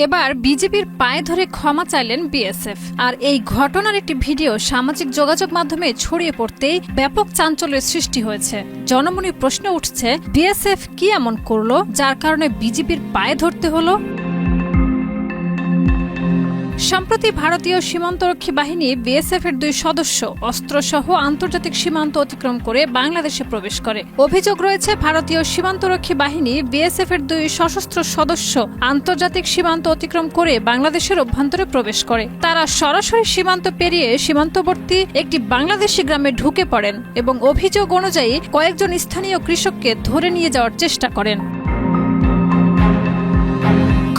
এবার বিজেপির পায়ে ধরে ক্ষমা চাইলেন বিএসএফ। আর এই ঘটনার একটি ভিডিও সামাজিক যোগাযোগ মাধ্যমে ছড়িয়ে পড়তেই ব্যাপক চাঞ্চল্যের সৃষ্টি হয়েছে। জনমনে প্রশ্ন উঠছে, বিএসএফ কি এমন করলো যার কারণে বিজেপির পায়ে ধরতে হলো? সম্প্রতি ভারতীয় সীমান্তরক্ষী বাহিনী বিএসএফ এর 2 সদস্য অস্ত্রসহ আন্তর্জাতিক সীমান্ত অতিক্রম করে বাংলাদেশে প্রবেশ করে। অভিযোগ রয়েছে, ভারতীয় সীমান্তরক্ষী বাহিনী বিএসএফ এর 2 সশস্ত্র সদস্য আন্তর্জাতিক সীমান্ত অতিক্রম করে বাংলাদেশের অভ্যন্তরে প্রবেশ করে। তারা সরাসরি সীমান্ত পেরিয়ে সীমান্তবর্তী একটি বাংলাদেশি গ্রামে ঢুকে পড়েন এবং অভিযোগ অনুযায়ী কয়েকজন স্থানীয় কৃষককে ধরে নিয়ে যাওয়ার চেষ্টা করেন।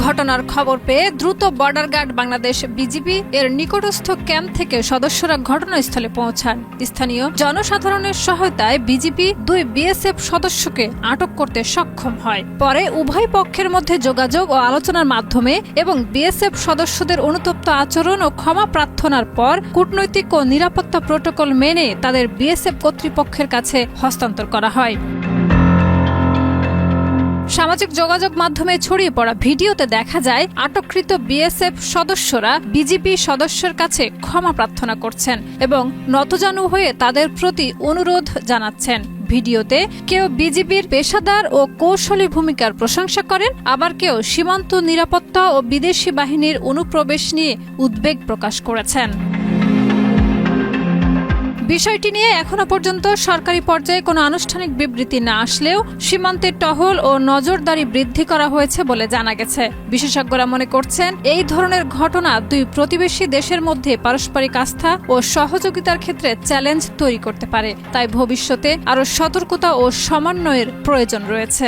ঘটনার খবর পেয়ে দ্রুত বর্ডার গার্ড বাংলাদেশ বিজিবি এর নিকটস্থ ক্যাম্প থেকে সদস্যরা ঘটনাস্থলে পৌঁছান। স্থানীয় জনসাধারণের সহায়তায় বিজিবি 2 বিএসএফ সদস্যকে আটক করতে সক্ষম হয়। পরে উভয় পক্ষের মধ্যে যোগাযোগ ও আলোচনার মাধ্যমে এবং বিএসএফ সদস্যদের অনুতপ্ত আচরণ ও ক্ষমা প্রার্থনার পর কূটনৈতিক ও নিরাপত্তা প্রটোকল মেনে তাদের বিএসএফ কর্তৃপক্ষের কাছে হস্তান্তর করা হয়। সামাজিক যোগাযোগ মাধ্যমে ছড়িয়ে পড়া ভিডিওতে দেখা যায় আটককৃত বিএসএফ সদস্যরা বিজিবি সদস্যের কাছে ক্ষমা প্রার্থনা করছেন এবং নতজানু হয়ে তাদের প্রতি অনুরোধ জানাচ্ছেন। ভিডিওতে কেউ বিজিবির পেশাদার ও কৌশলী ভূমিকার প্রশংসা করেন, আবার কেউ সীমান্ত নিরাপত্তা ও বিদেশি বাহিনীর অনুপ্রবেশ নিয়ে উদ্বেগ প্রকাশ করেছেন। বিষয়টি নিয়ে এখনো পর্যন্ত সরকারি পর্যায়ে কোনো আনুষ্ঠানিক বিবৃতি না আসলেও সীমান্তের টহল ও নজরদারি বৃদ্ধি করা হয়েছে বলে জানা গেছে। বিশেষজ্ঞরা মনে করছেন, এই ধরনের ঘটনা 2 প্রতিবেশী দেশের মধ্যে পারস্পরিক আস্থা ও সহযোগিতার ক্ষেত্রে চ্যালেঞ্জ তৈরি করতে পারে। তাই ভবিষ্যতে আরও সতর্কতা ও সমন্বয়ের প্রয়োজন রয়েছে।